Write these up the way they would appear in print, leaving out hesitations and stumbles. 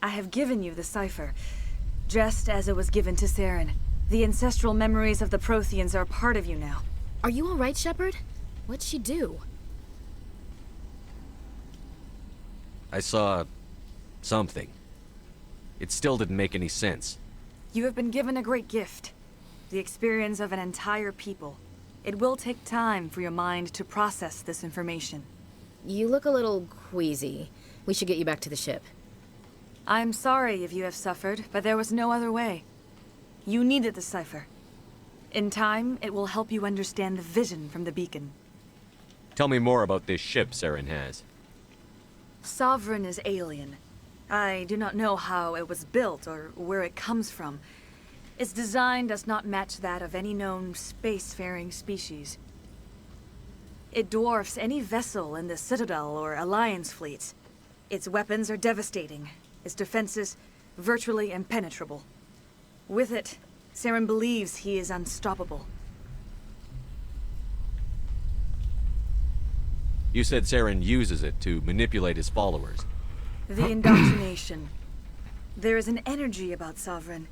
I have given you the cipher, just as it was given to Saren. The ancestral memories of the Protheans are part of you now. Are you alright, Shepard? What'd she do? I saw... something. It still didn't make any sense. You have been given a great gift. The experience of an entire people. It will take time for your mind to process this information. You look a little queasy. We should get you back to the ship. I'm sorry if you have suffered, but there was no other way. You needed the cipher. In time, it will help you understand the vision from the beacon. Tell me more about this ship Saren has. Sovereign is alien. I do not know how it was built or where it comes from. Its design does not match that of any known spacefaring species. It dwarfs any vessel in the Citadel or Alliance fleets. Its weapons are devastating, its defenses virtually impenetrable. With it, Saren believes he is unstoppable. You said Saren uses it to manipulate his followers. The indoctrination. There is an energy about Sovereign.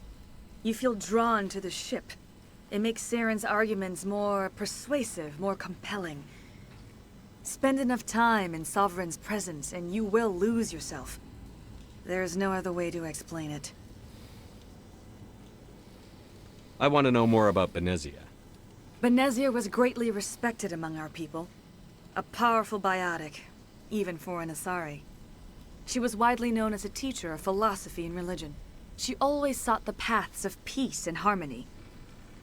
You feel drawn to the ship. It makes Saren's arguments more persuasive, more compelling. Spend enough time in Sovereign's presence and you will lose yourself. There is no other way to explain it. I want to know more about Benezia. Benezia was greatly respected among our people. A powerful biotic, even for an Asari. She was widely known as a teacher of philosophy and religion. She always sought the paths of peace and harmony.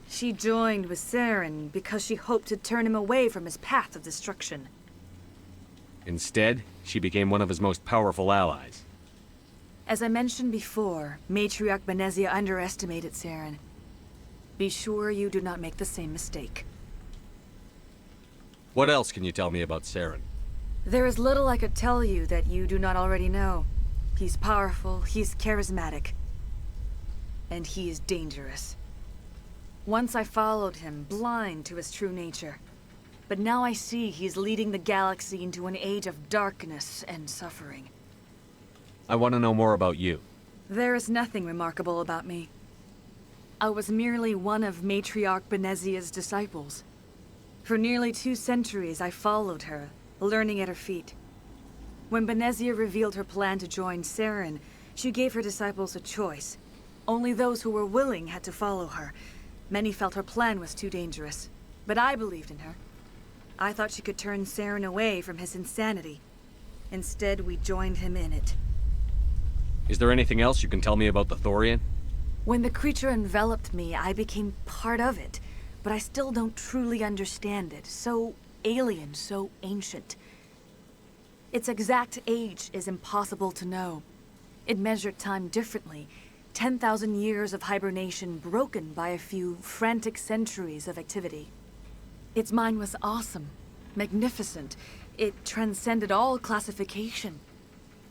She joined with Saren because she hoped to turn him away from his path of destruction. Instead, she became one of his most powerful allies. As I mentioned before, Matriarch Benezia underestimated Saren. Be sure you do not make the same mistake. What else can you tell me about Saren? There is little I could tell you that you do not already know. He's powerful, he's charismatic, and he is dangerous. Once I followed him, blind to his true nature. But now I see he's leading the galaxy into an age of darkness and suffering. I want to know more about you. There is nothing remarkable about me. I was merely one of Matriarch Benezia's disciples. For nearly 2 centuries I followed her, learning at her feet. When Benezia revealed her plan to join Saren, she gave her disciples a choice. Only those who were willing had to follow her. Many felt her plan was too dangerous, but I believed in her. I thought she could turn Saren away from his insanity. Instead, we joined him in it. Is there anything else you can tell me about the Thorian? When the creature enveloped me, I became part of it, but I still don't truly understand it. So alien, so ancient. Its exact age is impossible to know. It measured time differently. 10,000 years of hibernation broken by a few frantic centuries of activity. Its mind was awesome, magnificent. It transcended all classification.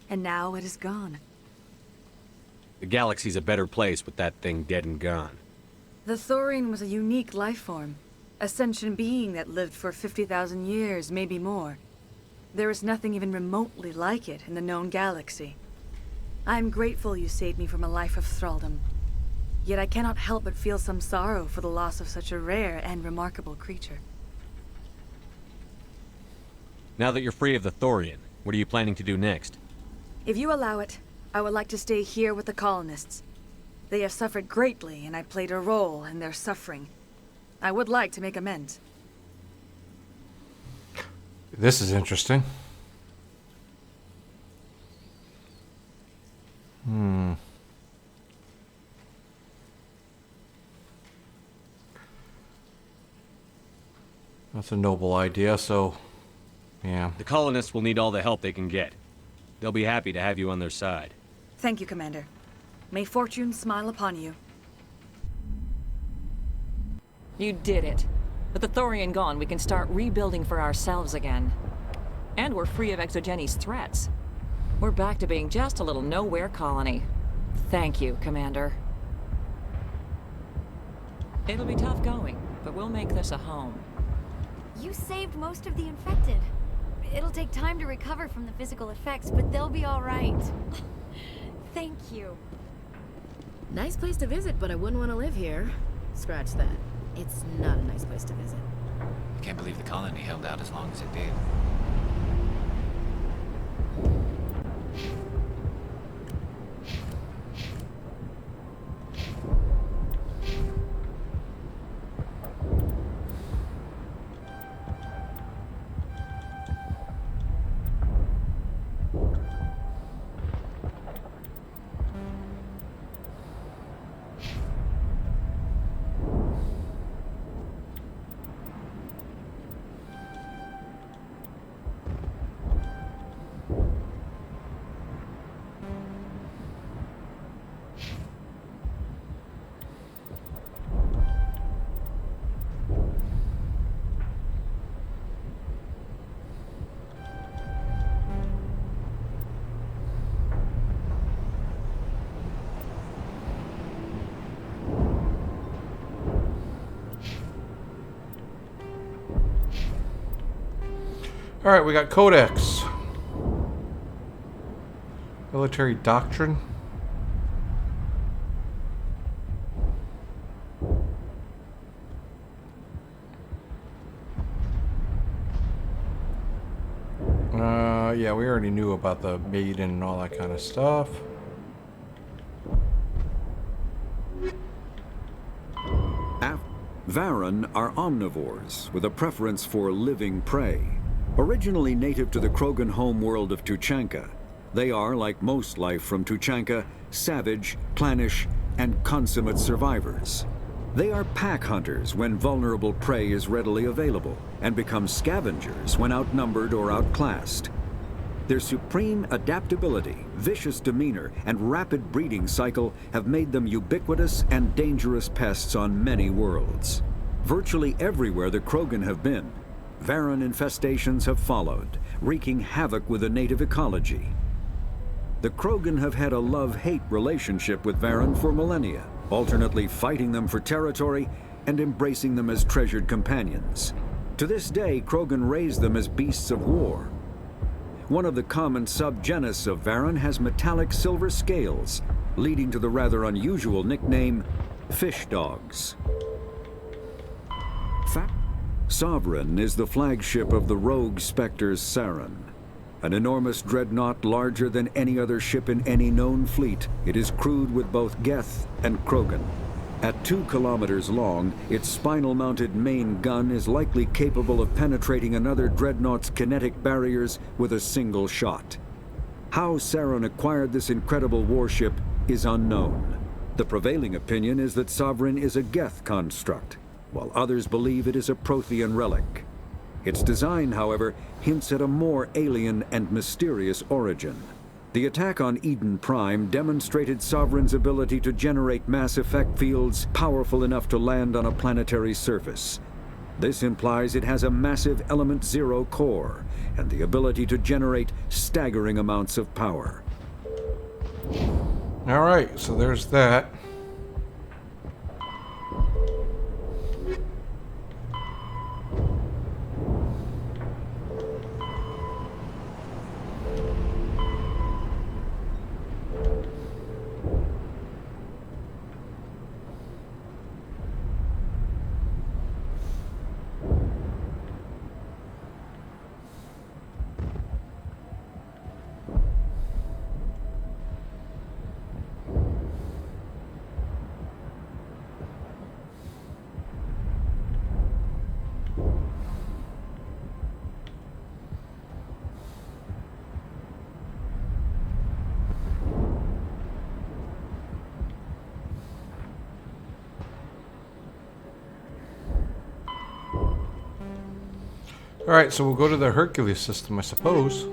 And now it is gone. The galaxy's a better place with that thing dead and gone. The Thorian was a unique life form. A sentient being that lived for 50,000 years, maybe more. There is nothing even remotely like it in the known galaxy. I am grateful you saved me from a life of thraldom. Yet I cannot help but feel some sorrow for the loss of such a rare and remarkable creature. Now that you're free of the Thorian, what are you planning to do next? If you allow it, I would like to stay here with the colonists. They have suffered greatly, and I played a role in their suffering. I would like to make amends. This is interesting. That's a noble idea, so... yeah. The colonists will need all the help they can get. They'll be happy to have you on their side. Thank you, Commander. May fortune smile upon you. You did it. With the Thorian gone, we can start rebuilding for ourselves again. And we're free of Exogeni's threats. We're back to being just a little nowhere colony. Thank you, Commander. It'll be tough going, but we'll make this a home. You saved most of the infected. It'll take time to recover from the physical effects, but they'll be all right. Thank you. Nice place to visit, but I wouldn't want to live here. Scratch that. It's not a nice place to visit. Can't believe the colony held out as long as it did. Alright, we got Codex. Military Doctrine. Yeah, we already knew about the maiden and all that kind of stuff. Varan are omnivores with a preference for living prey. Originally native to the Krogan homeworld of Tuchanka, they are, like most life from Tuchanka, savage, clannish, and consummate survivors. They are pack hunters when vulnerable prey is readily available, and become scavengers when outnumbered or outclassed. Their supreme adaptability, vicious demeanor, and rapid breeding cycle have made them ubiquitous and dangerous pests on many worlds. Virtually everywhere the Krogan have been, Varan infestations have followed, wreaking havoc with the native ecology. The Krogan have had a love-hate relationship with Varan for millennia, alternately fighting them for territory and embracing them as treasured companions. To this day, Krogan raise them as beasts of war. One of the common subgenus of Varan has metallic silver scales, leading to the rather unusual nickname, fish dogs. Sovereign is the flagship of the rogue Spectres Saren. An enormous dreadnought larger than any other ship in any known fleet, it is crewed with both Geth and Krogan. At 2 kilometers long, its spinal-mounted main gun is likely capable of penetrating another dreadnought's kinetic barriers with a single shot. How Saren acquired this incredible warship is unknown. The prevailing opinion is that Sovereign is a Geth construct, while others believe it is a Prothean relic. Its design, however, hints at a more alien and mysterious origin. The attack on Eden Prime demonstrated Sovereign's ability to generate mass effect fields powerful enough to land on a planetary surface. This implies it has a massive Element Zero core and the ability to generate staggering amounts of power. Alright, so there's that. Alright, so we'll go to the Hercules system, I suppose.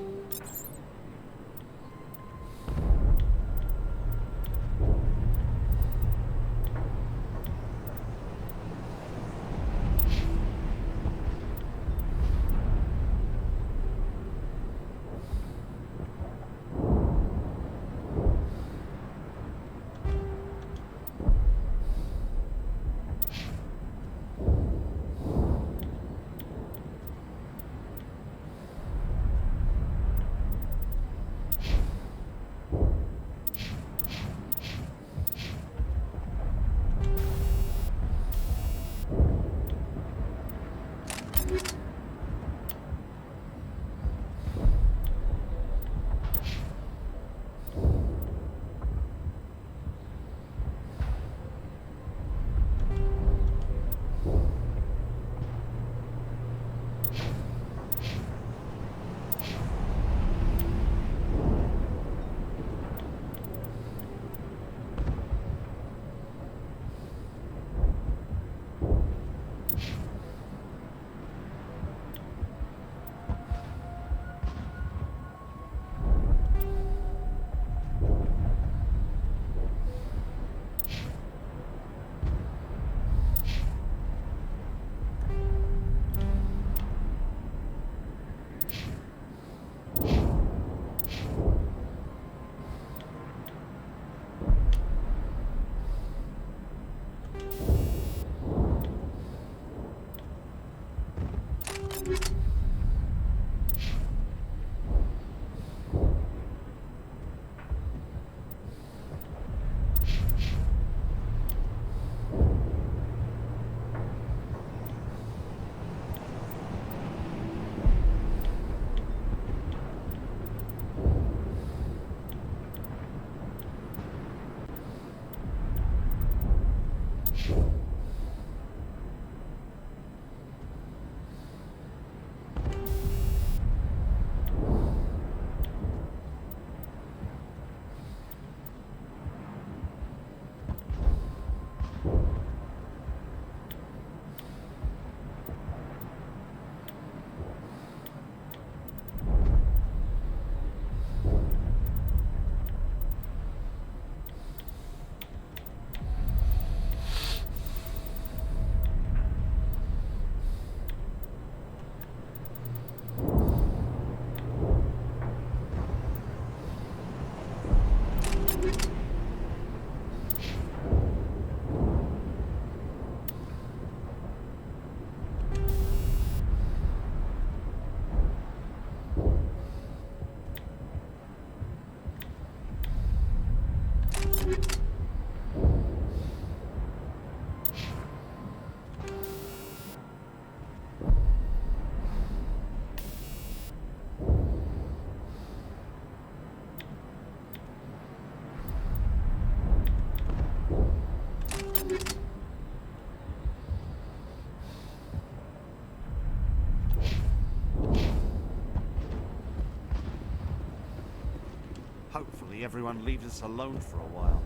Hopefully everyone leaves us alone for a while.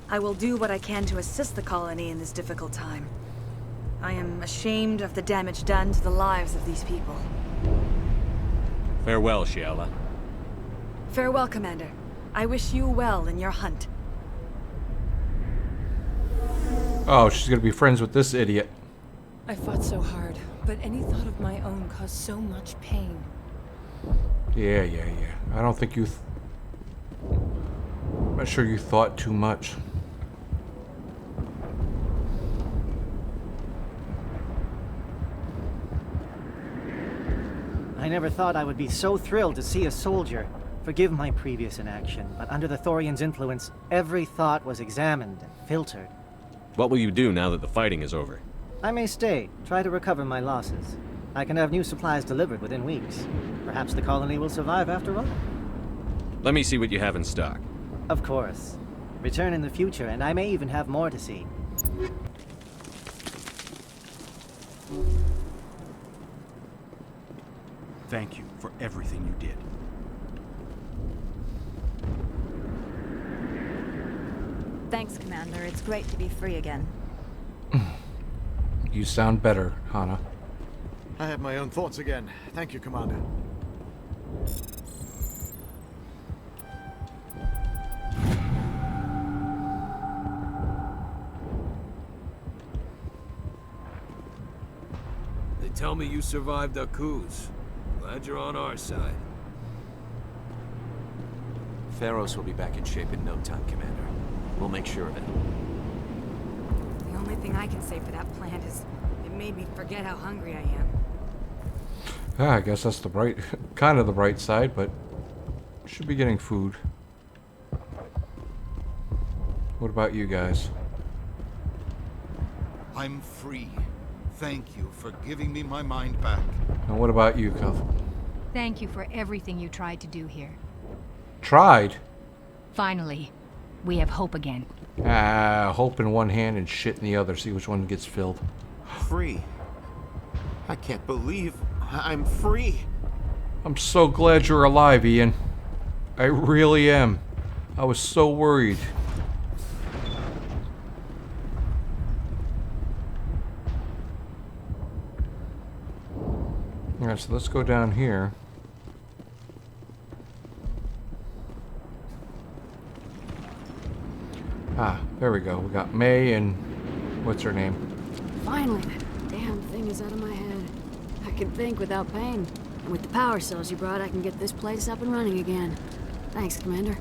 I will do what I can to assist the colony in this difficult time. I am ashamed of the damage done to the lives of these people. Farewell, Shiala. Farewell, Commander. I wish you well in your hunt. Oh, she's gonna be friends with this idiot. I fought so hard, but any thought of my own caused so much pain. Yeah. I don't think you... I'm not sure you thought too much. I never thought I would be so thrilled to see a soldier. Forgive my previous inaction, but under the Thorian's influence, every thought was examined and filtered. What will you do now that the fighting is over? I may stay, try to recover my losses. I can have new supplies delivered within weeks. Perhaps the colony will survive after all. Let me see what you have in stock. Of course. Return in the future, and I may even have more to see. Thank you for everything you did. Thanks, Commander. It's great to be free again. You sound better, Hana. I have my own thoughts again. Thank you, Commander. They tell me you survived our coups. Glad you're on our side. Pharaohs will be back in shape in no time, Commander. We'll make sure of it. The only thing I can say for that plant is it made me forget how hungry I am. I guess that's the bright, kind of the bright side, but should be getting food. What about you guys? I'm free. Thank you for giving me my mind back. And what about you, Cuff? Thank you for everything you tried to do here. Tried? Finally, we have hope again. Hope in one hand and shit in the other. See which one gets filled. Free. I can't believe I'm free. I'm so glad you're alive, Ian. I really am. I was so worried. Alright, so let's go down here. Ah, there we go. We got May and... what's her name? Finally, that damn thing is out of my head. I can think without pain. And with the power cells you brought, I can get this place up and running again. Thanks, Commander.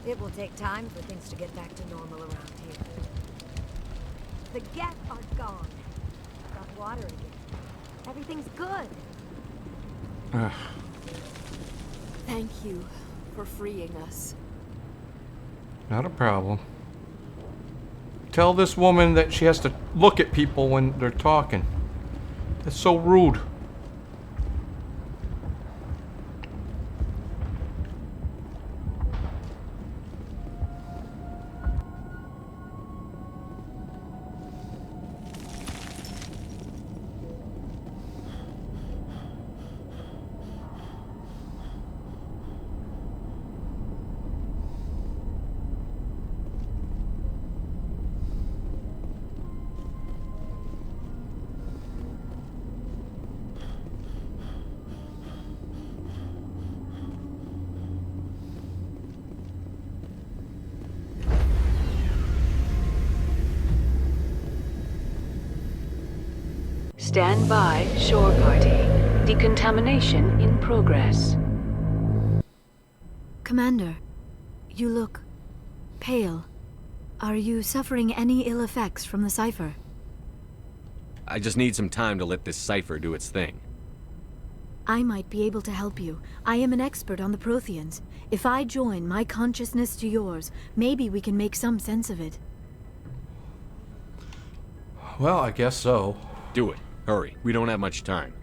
It will take time for things to get back to normal around here. The Geth are gone. Got water again. Everything's good. Thank you for freeing us. Not a problem. Tell this woman that she has to look at people when they're talking. That's so rude. Stand by, shore party. Decontamination in progress. Commander, you look pale. Are you suffering any ill effects from the cipher? I just need some time to let this cipher do its thing. I might be able to help you. I am an expert on the Protheans. If I join my consciousness to yours, maybe we can make some sense of it. Well, I guess so. Do it. Hurry. We don't have much time.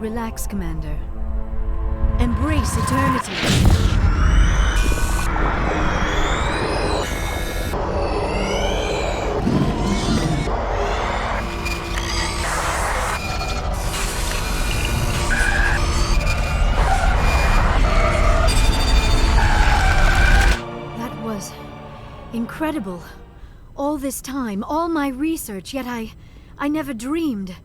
Relax, Commander. Embrace eternity. incredible. All this time, all my research, yet I never dreamed.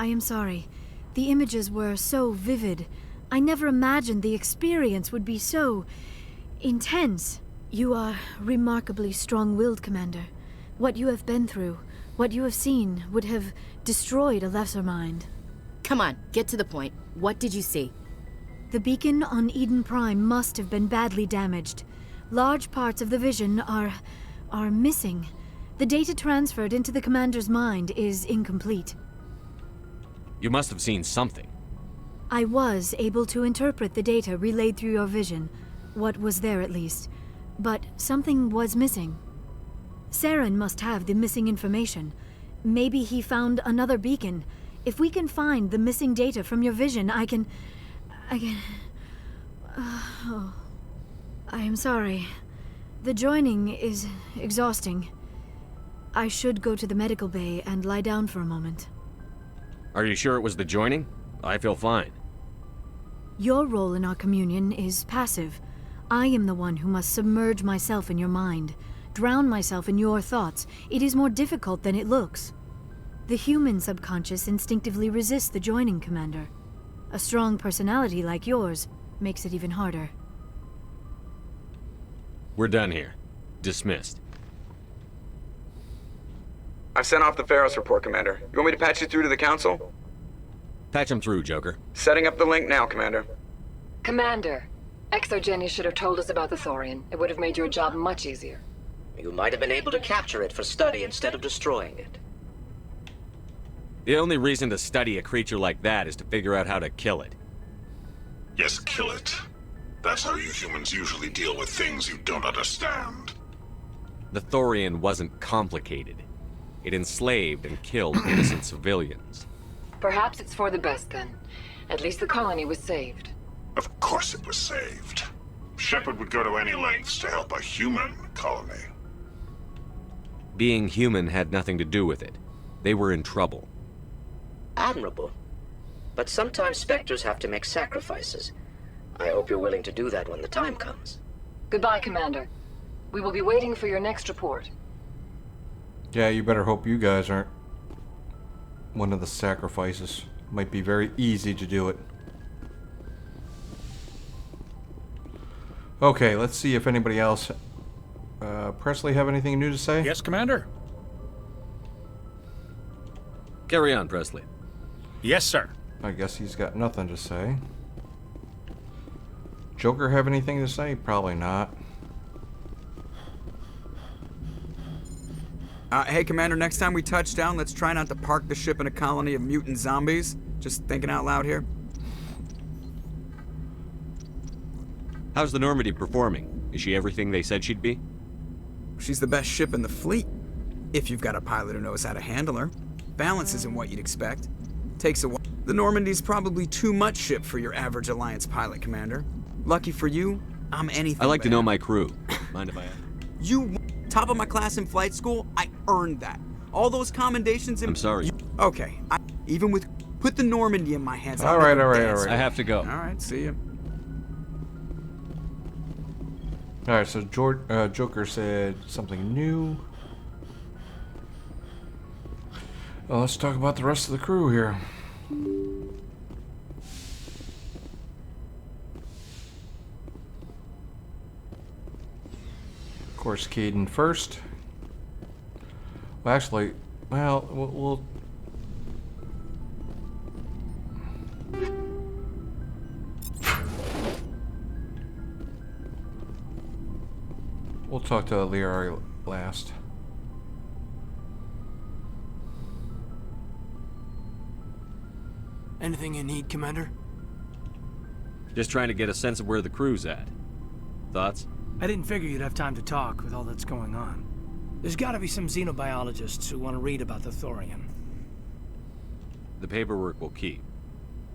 I am sorry. The images were so vivid. I never imagined the experience would be so intense. You are remarkably strong-willed, Commander. What you have been through, what you have seen, would have destroyed a lesser mind. Come on, get to the point. What did you see? The beacon on Eden Prime must have been badly damaged. Large parts of the vision are missing. The data transferred into the Commander's mind is incomplete. You must have seen something. I was able to interpret the data relayed through your vision. What was there, at least. But something was missing. Saren must have the missing information. Maybe he found another beacon. If we can find the missing data from your vision, I can... I am sorry. The joining is exhausting. I should go to the medical bay and lie down for a moment. Are you sure it was the joining? I feel fine. Your role in our communion is passive. I am the one who must submerge myself in your mind, drown myself in your thoughts. It is more difficult than it looks. The human subconscious instinctively resists the joining, Commander. A strong personality like yours makes it even harder. We're done here. Dismissed. I've sent off the Pharos report, Commander. You want me to patch you through to the Council? Patch him through, Joker. Setting up the link now, Commander. Commander, Exogeny should have told us about the Thorian. It would have made your job much easier. You might have been able to capture it for study instead of destroying it. The only reason to study a creature like that is to figure out how to kill it. Yes, kill it. That's how you humans usually deal with things you don't understand. The Thorian wasn't complicated. It enslaved and killed innocent civilians. Perhaps it's for the best then. At least the colony was saved. Of course it was saved. Shepard would go to any lengths to help a human colony. Being human had nothing to do with it. They were in trouble. Admirable. But sometimes Spectres have to make sacrifices. I hope you're willing to do that when the time comes. Goodbye, Commander. We will be waiting for your next report. Yeah, you better hope you guys aren't one of the sacrifices. Might be very easy to do it. Okay, let's see if anybody else... Presley have anything new to say? Yes, Commander. Carry on, Presley. Yes, sir. I guess he's got nothing to say. Joker have anything to say? Probably not. Hey, Commander, next time we touch down, let's try not to park the ship in a colony of mutant zombies. Just thinking out loud here. How's the Normandy performing? Is she everything they said she'd be? She's the best ship in the fleet. If you've got a pilot who knows how to handle her. Balance isn't what you'd expect. Takes a while. The Normandy's probably too much ship for your average Alliance pilot, Commander. Lucky for you, I'm anything I like to but know my crew. Mind if I ask? You top of my class in flight school, I earned that. All those commendations in... I'm sorry. Okay, even with... Put the Normandy in my hands. All right. I have to go. Alright, see ya. Alright, so Joker said something new. Well, let's talk about the rest of the crew here. Of course, Caden first. Well, actually, we'll talk to Liara last. Anything you need, Commander? Just trying to get a sense of where the crew's at. Thoughts? I didn't figure you'd have time to talk with all that's going on. There's gotta be some xenobiologists who want to read about the Thorian. The paperwork will keep.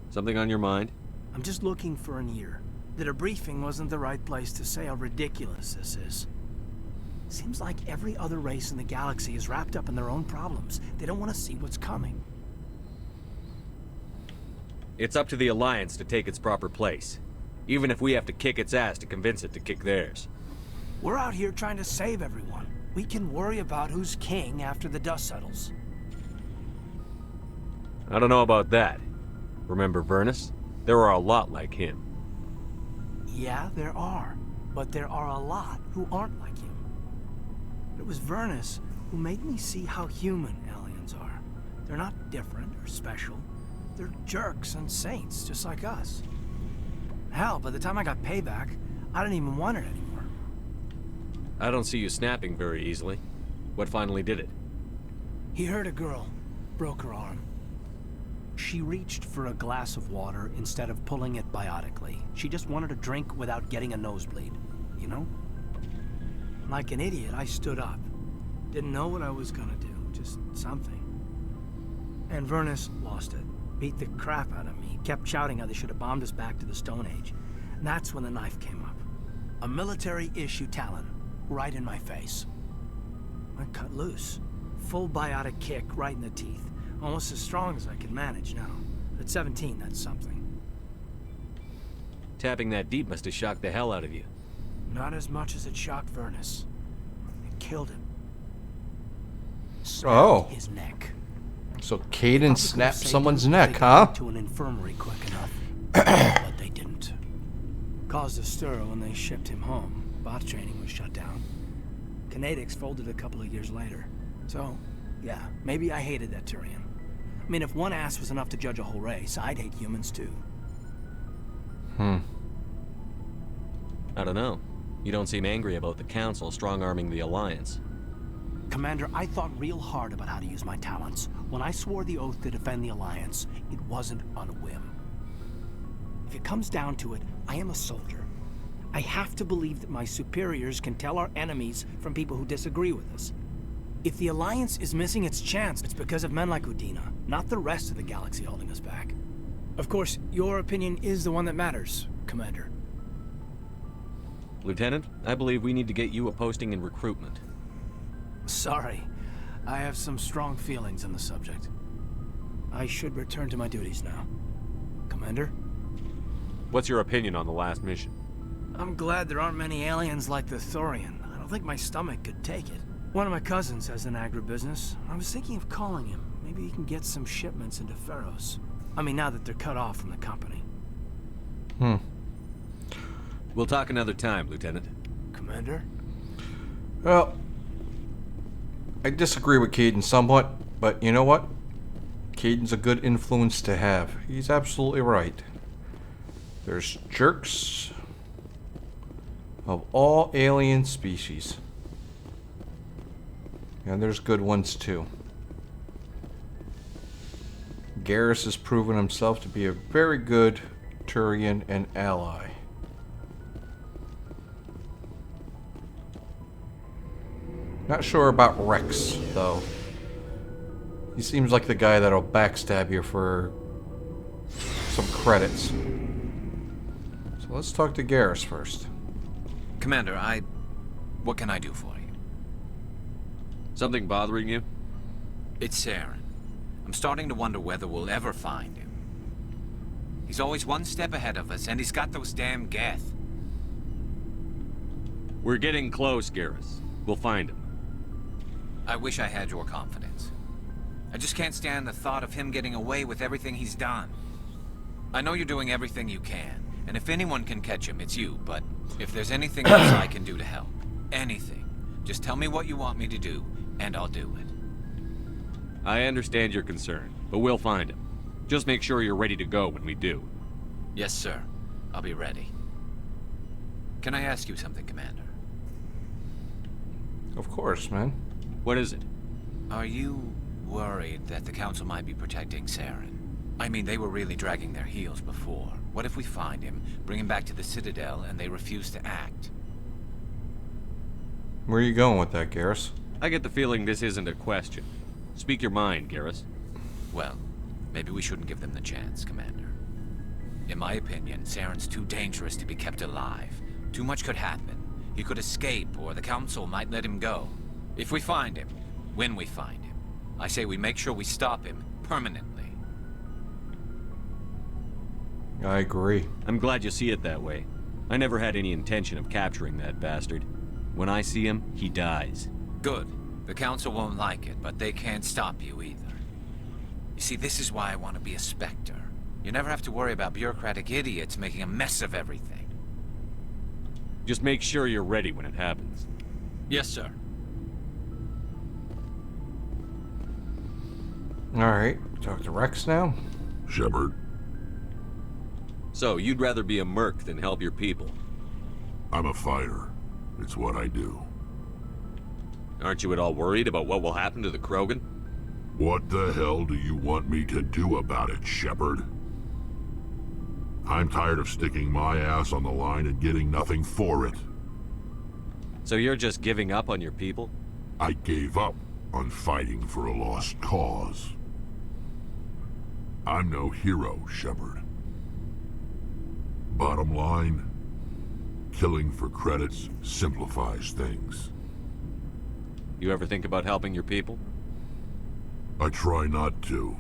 Something on your mind? I'm just looking for an ear. The debriefing wasn't the right place to say how ridiculous this is. Seems like every other race in the galaxy is wrapped up in their own problems. They don't want to see what's coming. It's up to the Alliance to take its proper place. Even if we have to kick its ass to convince it to kick theirs. We're out here trying to save everyone. We can worry about who's king after the dust settles. I don't know about that. Remember Vernus? There are a lot like him. Yeah, there are. But there are a lot who aren't like him. It was Vernus who made me see how human aliens are. They're not different or special. They're jerks and saints, just like us. Hell, by the time I got payback, I didn't even want it anymore. I don't see you snapping very easily. What finally did it? He hurt a girl, broke her arm. She reached for a glass of water instead of pulling it biotically. She just wanted a drink without getting a nosebleed, you know? Like an idiot, I stood up. Didn't know what I was gonna do, just something. And Vernus lost it. Beat the crap out of me. Kept shouting how they should have bombed us back to the Stone Age. And that's when the knife came up. A military-issue talon, right in my face. I cut loose. Full biotic kick right in the teeth. Almost as strong as I can manage now. At 17, that's something. Tapping that deep must have shocked the hell out of you. Not as much as it shocked Vernus. It killed him. Oh. His neck. So Caden snapped someone's neck, huh? To an infirmary quick enough, but they didn't. Caused a stir when they shipped him home. Bot training was shut down. Kinetics folded a couple of years later. So, yeah, maybe I hated that Turian. I mean, if one ass was enough to judge a whole race, I'd hate humans too. I don't know. You don't seem angry about the Council strong-arming the Alliance. Commander, I thought real hard about how to use my talents. When I swore the oath to defend the Alliance, it wasn't on a whim. If it comes down to it, I am a soldier. I have to believe that my superiors can tell our enemies from people who disagree with us. If the Alliance is missing its chance, it's because of men like Udina, not the rest of the galaxy holding us back. Of course, your opinion is the one that matters, Commander. Lieutenant, I believe we need to get you a posting in recruitment. Sorry. I have some strong feelings on the subject. I should return to my duties now. Commander? What's your opinion on the last mission? I'm glad there aren't many aliens like the Thorian. I don't think my stomach could take it. One of my cousins has an agribusiness. I was thinking of calling him. Maybe he can get some shipments into Pharos. I mean, now that they're cut off from the company. We'll talk another time, Lieutenant. Commander? Well, I disagree with Caden somewhat, but you know what? Caden's a good influence to have. He's absolutely right. There's jerks of all alien species. And there's good ones too. Garrus has proven himself to be a very good Turian and ally. Not sure about Rex, though. He seems like the guy that'll backstab you for some credits. So let's talk to Garrus first. Commander, what can I do for you? Something bothering you? It's Saren. I'm starting to wonder whether we'll ever find him. He's always one step ahead of us, and he's got those damn Geth. We're getting close, Garrus. We'll find him. I wish I had your confidence. I just can't stand the thought of him getting away with everything he's done. I know you're doing everything you can, and if anyone can catch him, it's you, but if there's anything else I can do to help, anything, just tell me what you want me to do, and I'll do it. I understand your concern, but we'll find him. Just make sure you're ready to go when we do. Yes, sir. I'll be ready. Can I ask you something, Commander? Of course, man. What is it? Are you worried that the Council might be protecting Saren? I mean, they were really dragging their heels before. What if we find him, bring him back to the Citadel, and they refuse to act? Where are you going with that, Garrus? I get the feeling this isn't a question. Speak your mind, Garrus. Well, maybe we shouldn't give them the chance, Commander. In my opinion, Saren's too dangerous to be kept alive. Too much could happen. He could escape, or the Council might let him go. If we find him, when we find him, I say we make sure we stop him permanently. I agree. I'm glad you see it that way. I never had any intention of capturing that bastard. When I see him, he dies. Good. The Council won't like it, but they can't stop you either. You see, this is why I want to be a Spectre. You never have to worry about bureaucratic idiots making a mess of everything. Just make sure you're ready when it happens. Yes, sir. Alright, talk to Rex now. Shepard. So, you'd rather be a merc than help your people? I'm a fighter. It's what I do. Aren't you at all worried about what will happen to the Krogan? What the hell do you want me to do about it, Shepard? I'm tired of sticking my ass on the line and getting nothing for it. So you're just giving up on your people? I gave up on fighting for a lost cause. I'm no hero, Shepard. Bottom line, killing for credits simplifies things. You ever think about helping your people? I try not to.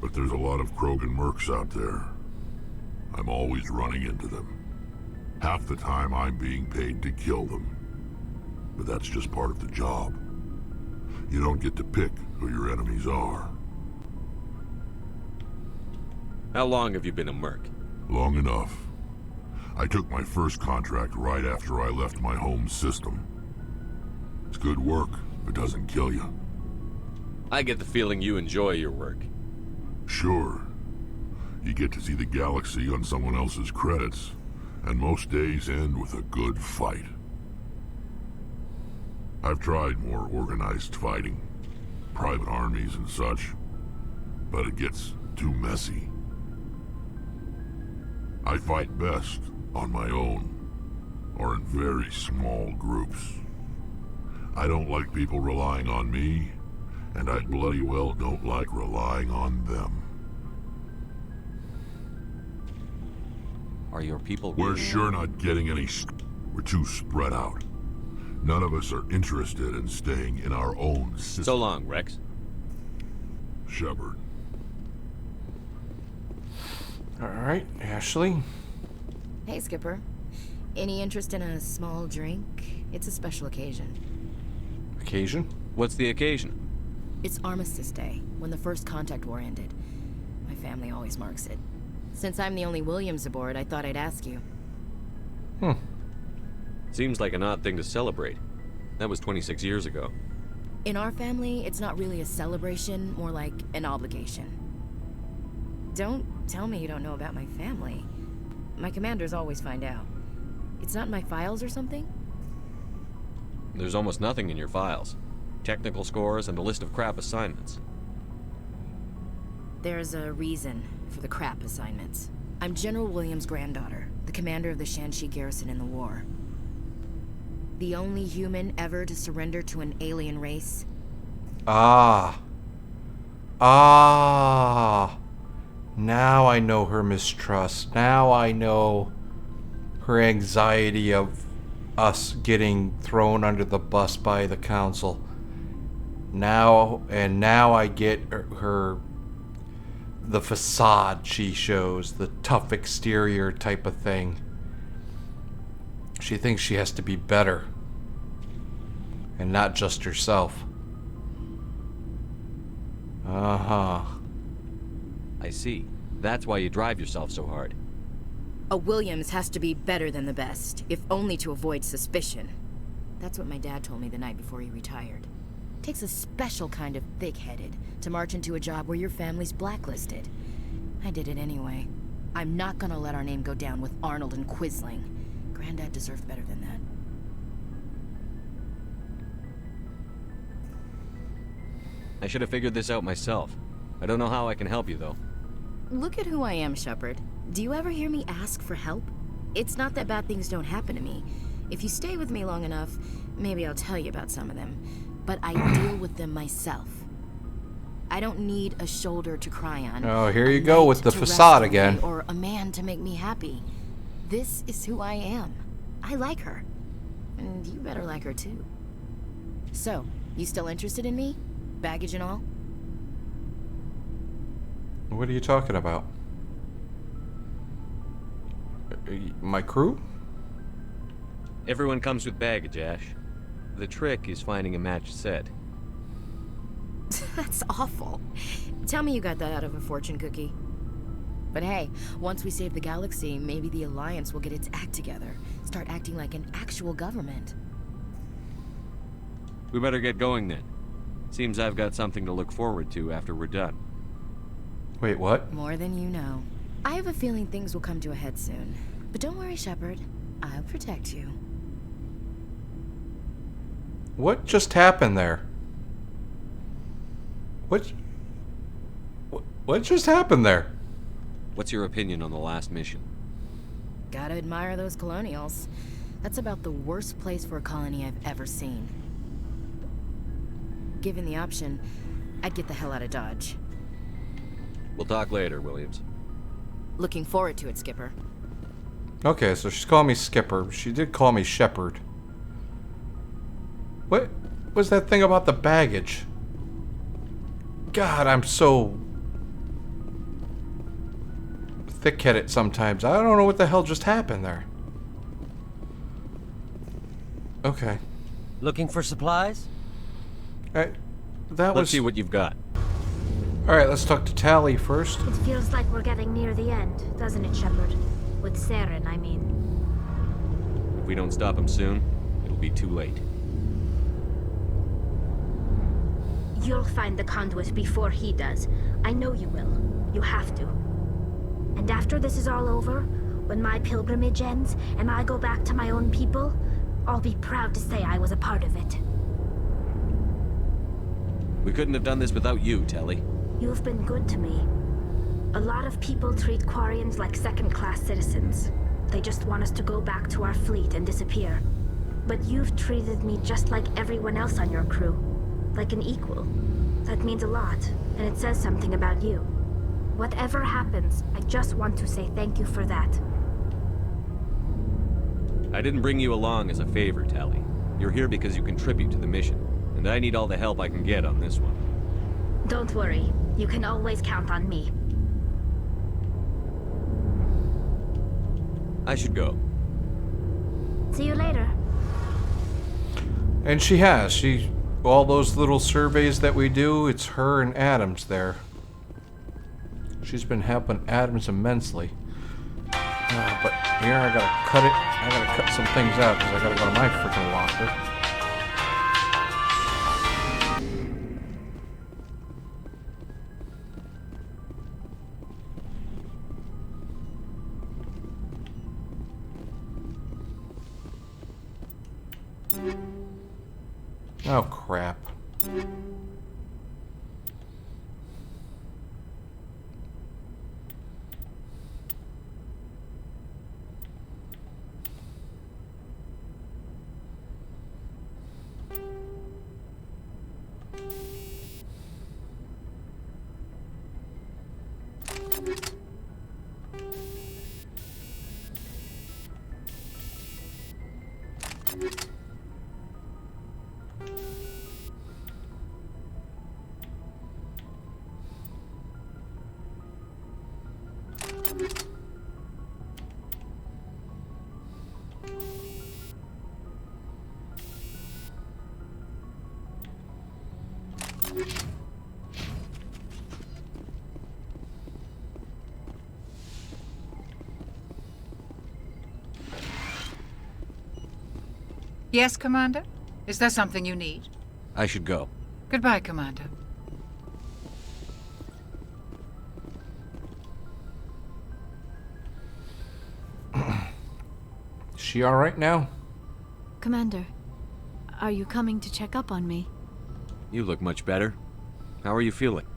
But there's a lot of Krogan mercs out there. I'm always running into them. Half the time I'm being paid to kill them. But that's just part of the job. You don't get to pick who your enemies are. How long have you been a merc? Long enough. I took my first contract right after I left my home system. It's good work, but doesn't kill you. I get the feeling you enjoy your work. Sure. You get to see the galaxy on someone else's credits, and most days end with a good fight. I've tried more organized fighting, private armies and such, but it gets too messy. I fight best on my own, or in very small groups. I don't like people relying on me, and I bloody well don't like relying on them. Are your people... We're sure not getting any... We're too spread out. None of us are interested in staying in our own system. So long, Rex. Shepard. Alright, Ashley. Hey, Skipper. Any interest in a small drink? It's a special occasion. Occasion? What's the occasion? It's Armistice Day, when the First Contact War ended. My family always marks it. Since I'm the only Williams aboard, I thought I'd ask you. Seems like an odd thing to celebrate. That was 26 years ago. In our family, it's not really a celebration, more like an obligation. Don't tell me you don't know about my family. My commanders always find out. It's not in my files or something? There's almost nothing in your files. Technical scores and a list of crap assignments. There's a reason for the crap assignments. I'm General Williams' granddaughter, the commander of the Shanxi garrison in the war. The only human ever to surrender to an alien race. Ah. Now I know her mistrust. Now I know her anxiety of us getting thrown under the bus by the council. Now I get her the facade she shows, the tough exterior type of thing. She thinks she has to be better and not just herself. I see. That's why you drive yourself so hard. A Williams has to be better than the best, if only to avoid suspicion. That's what my dad told me the night before he retired. Takes a special kind of thick-headed to march into a job where your family's blacklisted. I did it anyway. I'm not gonna let our name go down with Arnold and Quisling. Granddad deserved better than that. I should have figured this out myself. I don't know how I can help you, though. Look at who I am, Shepard. Do you ever hear me ask for help? It's not that bad things don't happen to me. If you stay with me long enough, maybe I'll tell you about some of them. But I deal with them myself. I don't need a shoulder to cry on. Oh, here you go with the facade again. Or a man to make me happy. This is who I am. I like her. And you better like her too. So, you still interested in me? Baggage and all? What are you talking about? My crew? Everyone comes with baggage, Ash. The trick is finding a matched set. That's awful. Tell me you got that out of a fortune cookie. But hey, once we save the galaxy, maybe the Alliance will get its act together. Start acting like an actual government. We better get going then. Seems I've got something to look forward to after we're done. Wait, what? More than you know. I have a feeling things will come to a head soon. But don't worry, Shepard. I'll protect you. What just happened there? What just happened there? What's your opinion on the last mission? Gotta admire those colonials. That's about the worst place for a colony I've ever seen. Given the option, I'd get the hell out of Dodge. We'll talk later, Williams. Looking forward to it, Skipper. Okay, so she's calling me Skipper. She did call me Shepard. What was that thing about the baggage? God, I'm so thick-headed sometimes. I don't know what the hell just happened there. Okay. Looking for supplies? Let's see what you've got. Alright, let's talk to Tally first. It feels like we're getting near the end, doesn't it, Shepard? With Saren, I mean. If we don't stop him soon, it'll be too late. You'll find the conduit before he does. I know you will. You have to. And after this is all over, when my pilgrimage ends and I go back to my own people, I'll be proud to say I was a part of it. We couldn't have done this without you, Tally. You've been good to me. A lot of people treat Quarians like second-class citizens. They just want us to go back to our fleet and disappear. But you've treated me just like everyone else on your crew. Like an equal. That means a lot, and it says something about you. Whatever happens, I just want to say thank you for that. I didn't bring you along as a favor, Tally. You're here because you contribute to the mission, and I need all the help I can get on this one. Don't worry. You can always count on me. I should go. See you later. And she has. All those little surveys that we do, it's her and Adams there. She's been helping Adams immensely. But here I gotta cut some things out because I gotta go to my freaking locker. Oh, crap. Yes, Commander? Is there something you need? I should go. Goodbye, Commander. Is she alright now? Commander, are you coming to check up on me? You look much better. How are you feeling?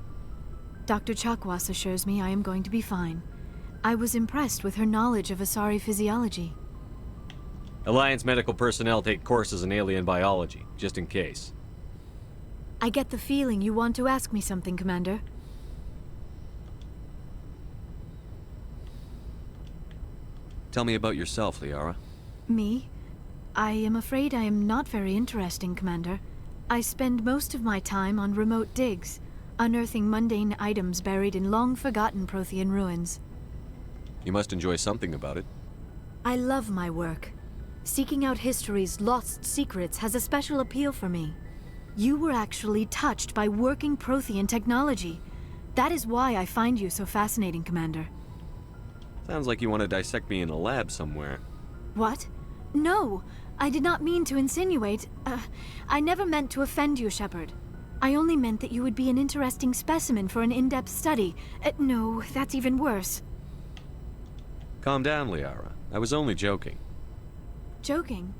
Dr. Chakwas assures me I am going to be fine. I was impressed with her knowledge of Asari physiology. Alliance medical personnel take courses in alien biology, just in case. I get the feeling you want to ask me something, Commander. Tell me about yourself, Liara. Me? I am afraid I am not very interesting, Commander. I spend most of my time on remote digs, unearthing mundane items buried in long-forgotten Prothean ruins. You must enjoy something about it. I love my work. Seeking out history's lost secrets has a special appeal for me. You were actually touched by working Prothean technology. That is why I find you so fascinating, Commander. Sounds like you want to dissect me in a lab somewhere. What? No, I did not mean to insinuate. I never meant to offend you, Shepard. I only meant that you would be an interesting specimen for an in-depth study. No, that's even worse. Calm down, Liara. I was only joking. Joking?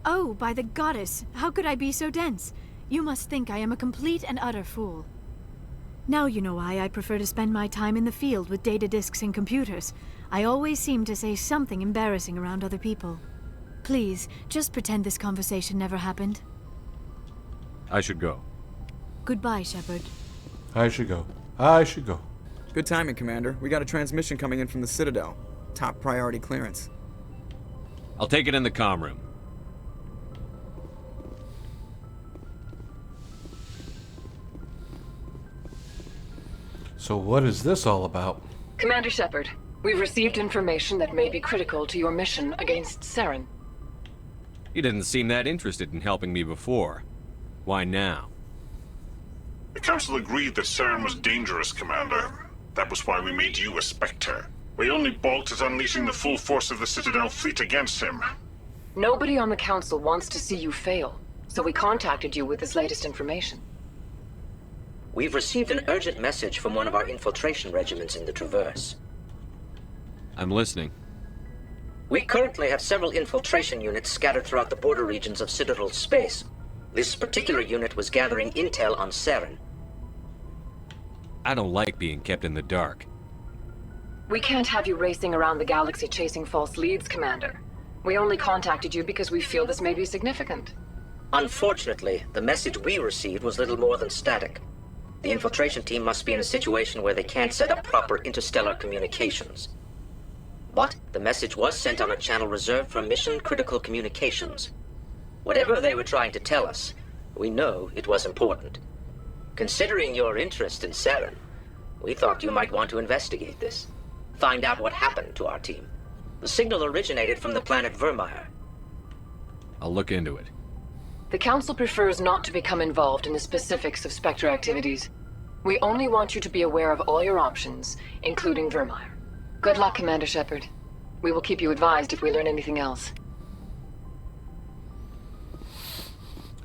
Oh, by the goddess, how could I be so dense? You must think I am a complete and utter fool. Now you know why I prefer to spend my time in the field with data disks and computers. I always seem to say something embarrassing around other people. Please, just pretend this conversation never happened. I should go. Goodbye, Shepard. I should go. I should go. Good timing, Commander. We got a transmission coming in from the Citadel. Top priority clearance. I'll take it in the comm room. So what is this all about? Commander Shepard, we've received information that may be critical to your mission against Saren. You didn't seem that interested in helping me before. Why now? The Council agreed that Saren was dangerous, Commander. That was why we made you a Spectre. We only balked at unleashing the full force of the Citadel fleet against him. Nobody on the Council wants to see you fail, so we contacted you with this latest information. We've received an urgent message from one of our infiltration regiments in the Traverse. I'm listening. We currently have several infiltration units scattered throughout the border regions of Citadel space. This particular unit was gathering intel on Saren. I don't like being kept in the dark. We can't have you racing around the galaxy chasing false leads, Commander. We only contacted you because we feel this may be significant. Unfortunately, the message we received was little more than static. The infiltration team must be in a situation where they can't set up proper interstellar communications. But the message was sent on a channel reserved for mission-critical communications. Whatever they were trying to tell us, we know it was important. Considering your interest in Saren, we thought you might want to investigate this. Find out what happened to our team. The signal originated from the planet Vermeer. I'll look into it. The Council prefers not to become involved in the specifics of Spectre activities. We only want you to be aware of all your options, including Vermeer. Good luck, Commander Shepard. We will keep you advised if we learn anything else.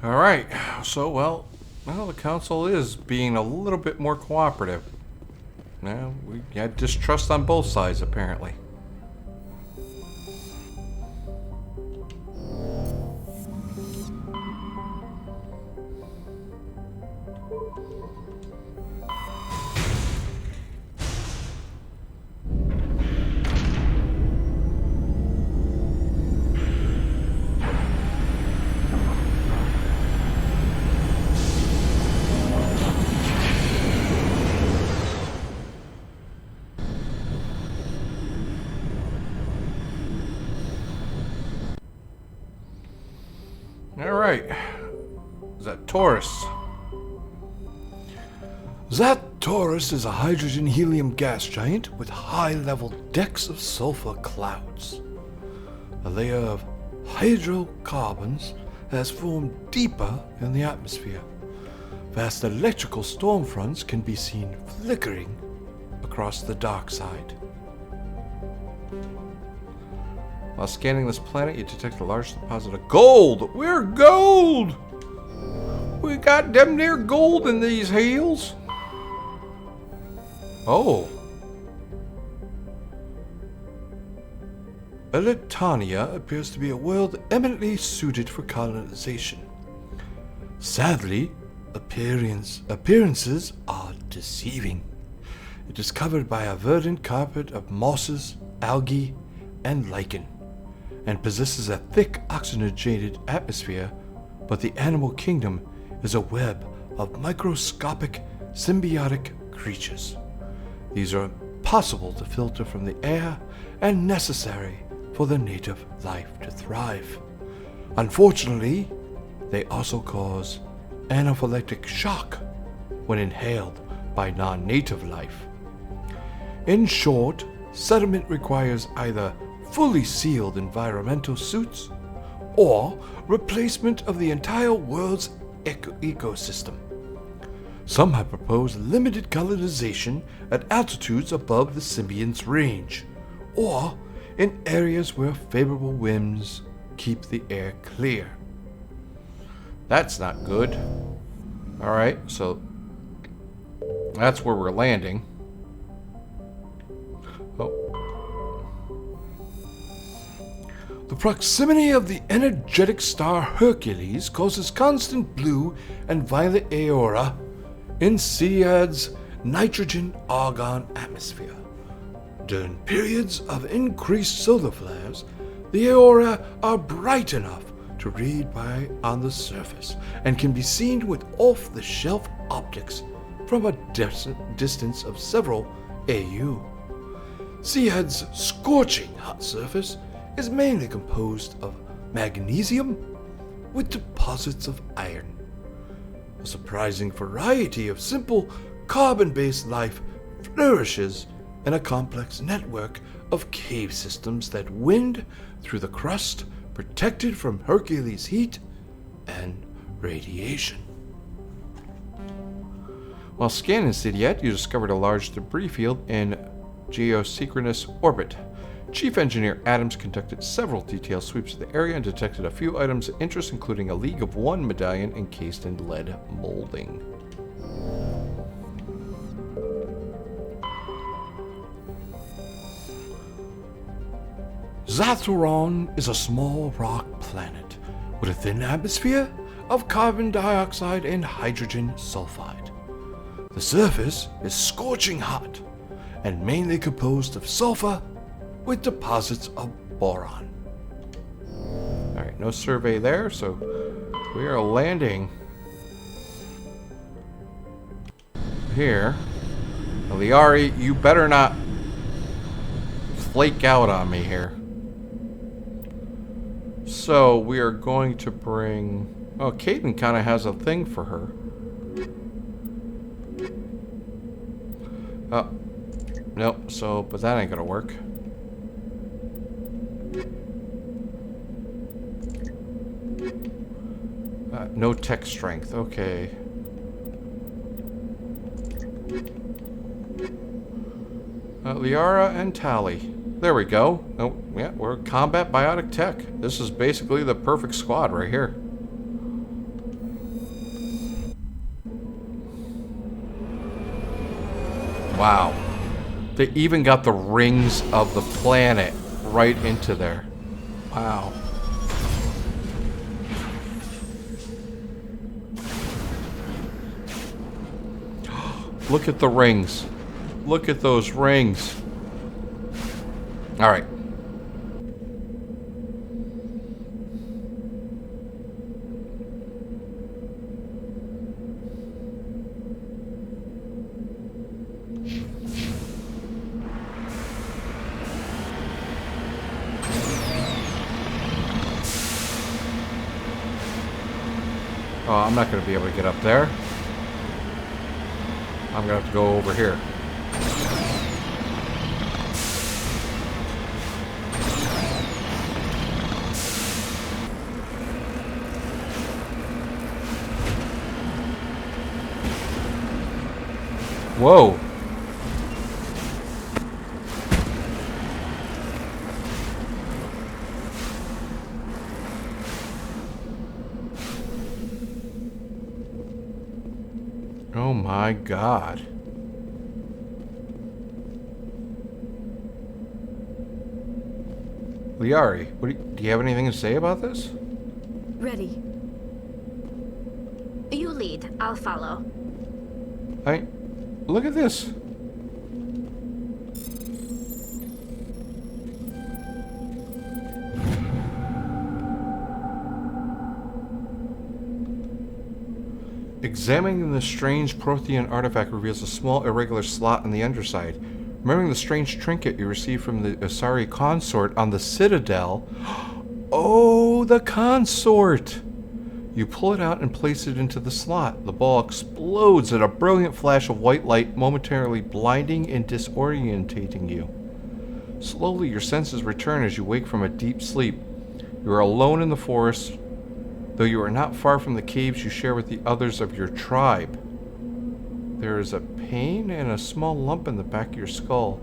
Alright, so well, the Council is being a little bit more cooperative. Now, we had distrust on both sides, apparently. Alright. Taurus. Taurus is a hydrogen-helium gas giant with high-level decks of sulfur clouds. A layer of hydrocarbons has formed deeper in the atmosphere. Vast electrical storm fronts can be seen flickering across the dark side. While scanning this planet, you detect a large deposit of gold. We're gold! We got damn near gold in these hills. Oh. Eletania appears to be a world eminently suited for colonization. Sadly, appearances are deceiving. It is covered by a verdant carpet of mosses, algae, and lichen, and possesses a thick oxygenated atmosphere, but the animal kingdom is a web of microscopic symbiotic creatures. These are impossible to filter from the air and necessary for the native life to thrive. Unfortunately, they also cause anaphylactic shock when inhaled by non-native life. In short, settlement requires either fully sealed environmental suits or replacement of the entire world's ecosystem. Some have proposed limited colonization at altitudes above the symbionts' range, or in areas where favorable winds keep the air clear. That's not good. Alright, so that's where we're landing. Oh. The proximity of the energetic star Hercules causes constant blue and violet aurora in Ceyad's nitrogen-argon atmosphere. During periods of increased solar flares, the aurora are bright enough to read by on the surface and can be seen with off-the-shelf optics from a distance of several AU. Ceyad's scorching hot surface is mainly composed of magnesium with deposits of iron. A surprising variety of simple carbon-based life flourishes in a complex network of cave systems that wind through the crust, protected from Hercules' heat and radiation. While scanning Ceyad, you discovered a large debris field in geosynchronous orbit. Chief Engineer Adams conducted several detailed sweeps of the area and detected a few items of interest, including a League of One medallion encased in lead molding. Zathuron is a small rock planet with a thin atmosphere of carbon dioxide and hydrogen sulfide. The surface is scorching hot and mainly composed of sulfur with deposits of boron. Alright, no survey there, so we are landing here. Now, Liari, you better not flake out on me here. So we are going to bring... Oh, Caden kind of has a thing for her. Oh, nope, so, but that ain't gonna work. No tech strength, okay. Liara and Tally. There we go. Oh, yeah, we're combat biotic tech. This is basically the perfect squad right here. Wow. They even got the rings of the planet right into there. Wow. Look at the rings. Look at those rings. All right. Oh, I'm not going to be able to get up there. I'm going to have to go over here. Whoa. Oh my God. Liari, do you have anything to say about this? Ready. You lead. I'll follow. Look at this. Examining the strange Prothean artifact reveals a small irregular slot in the underside. Remembering the strange trinket you received from the Asari consort on the Citadel. Oh, the consort! You pull it out and place it into the slot. The ball explodes in a brilliant flash of white light, momentarily blinding and disorientating you. Slowly, your senses return as you wake from a deep sleep. You You are alone in the forest, though you are not far from the caves you share with the others of your tribe. There is a pain and a small lump in the back of your skull,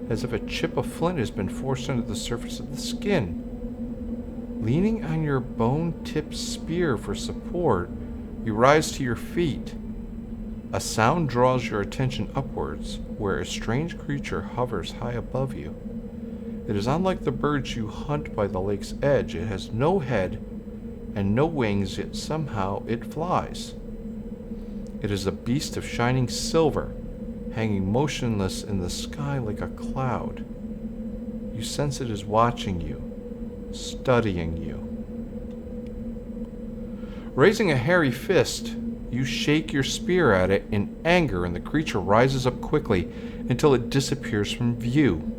as if a chip of flint has been forced under the surface of the skin. Leaning on your bone-tipped spear for support, you rise to your feet. A sound draws your attention upwards, where a strange creature hovers high above you. It is unlike the birds you hunt by the lake's edge. It has no head and no wings, yet somehow it flies. It is a beast of shining silver, hanging motionless in the sky like a cloud. You sense it is watching you, studying you. Raising a hairy fist, you shake your spear at it in anger, and the creature rises up quickly until it disappears from view.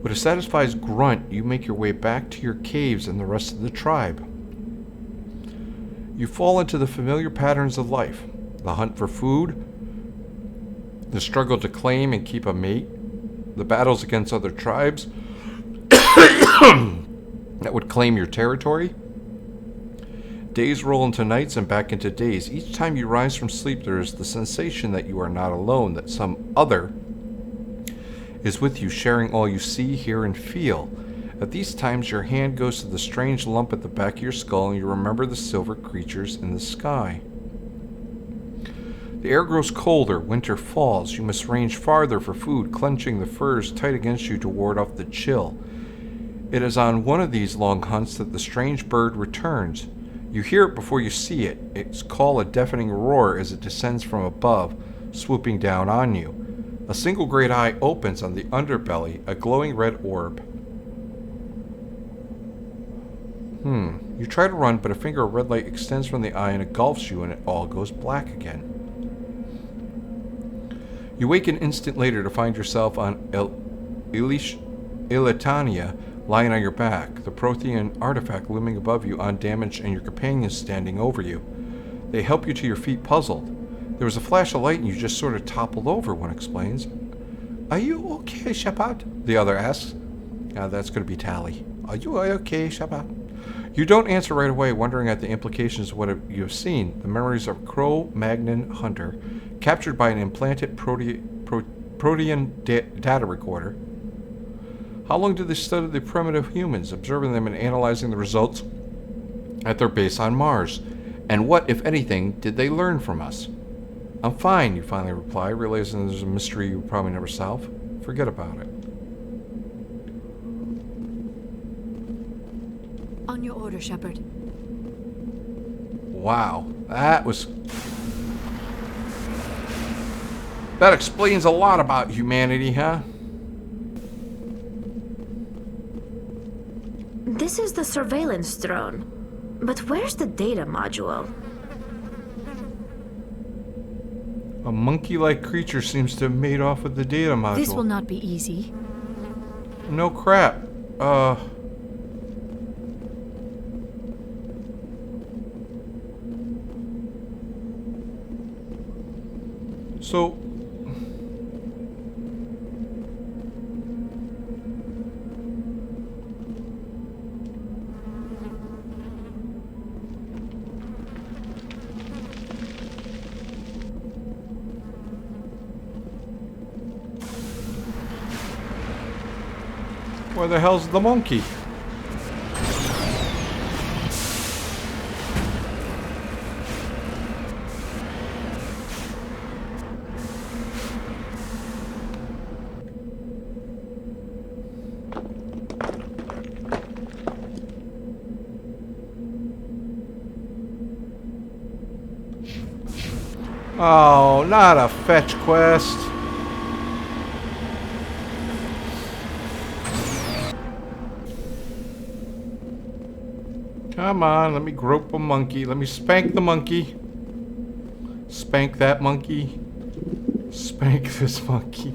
With a satisfied grunt, you make your way back to your caves and the rest of the tribe. You fall into the familiar patterns of life: the hunt for food, the struggle to claim and keep a mate, the battles against other tribes that would claim your territory. Days roll into nights and back into days. Each time you rise from sleep, there is the sensation that you are not alone, that some other is with you, sharing all you see, hear, and feel. At these times, your hand goes to the strange lump at the back of your skull, and you remember the silver creatures in the sky. The air grows colder, winter falls. You must range farther for food, clenching the furs tight against you to ward off the chill. It is on one of these long hunts that the strange bird returns. You hear it before you see it. Its call a deafening roar as it descends from above, swooping down on you. A single great eye opens on the underbelly, a glowing red orb. You try to run, but a finger of red light extends from the eye and engulfs you, and it all goes black again. You wake an instant later to find yourself on Eletania, lying on your back, the Prothean artifact looming above you undamaged, and your companions standing over you. They help you to your feet, puzzled. There was a flash of light and you just sort of toppled over, one explains. Are you okay, Shepard? The other asks. That's going to be Tally. Are you okay, Shepard? You don't answer right away, wondering at the implications of what you have seen. The memories of Cro-Magnon hunter, captured by an implanted Protean data recorder. How long did they study the primitive humans, observing them and analyzing the results at their base on Mars? And what, if anything, did they learn from us? I'm fine, you finally reply, realizing there's a mystery you probably never solve. Forget about it. On your order, Shepard. Wow, that explains a lot about humanity, huh? This is the surveillance drone. But where's the data module? A monkey-like creature seems to have made off with the data module. This will not be easy. No crap. So... where the hell's the monkey? Oh, not a fetch quest. Come on, let me grope a monkey. Let me spank the monkey. Spank that monkey. Spank this monkey.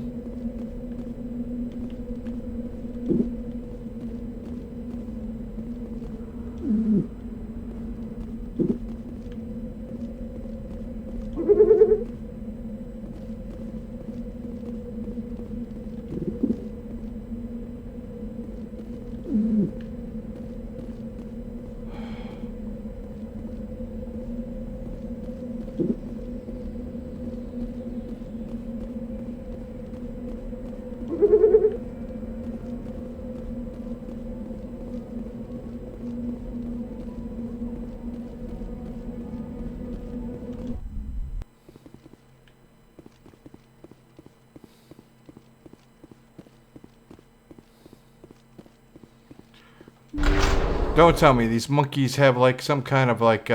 Don't tell me these monkeys have like some kind of like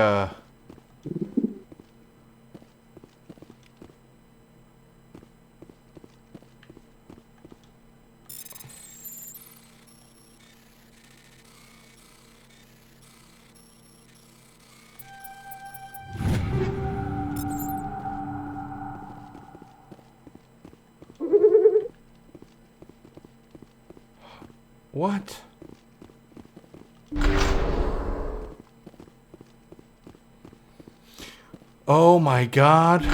what? Oh my God.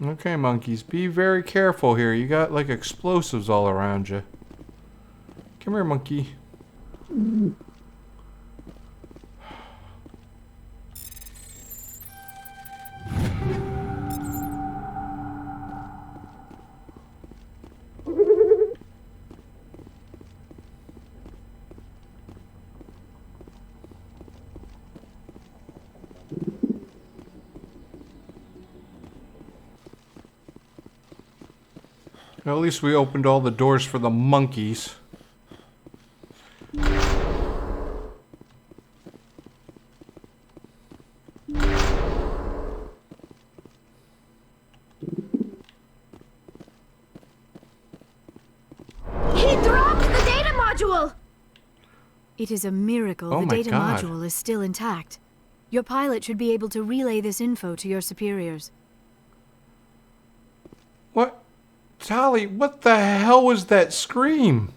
Okay, monkeys, be very careful here. You got like explosives all around you. Come here, monkey. At least we opened all the doors for the monkeys. He dropped the data module! It is a miracle Oh the my data God. module is still intact. Your pilot should be able to relay this info to your superiors. What? Tali, what the hell was that scream?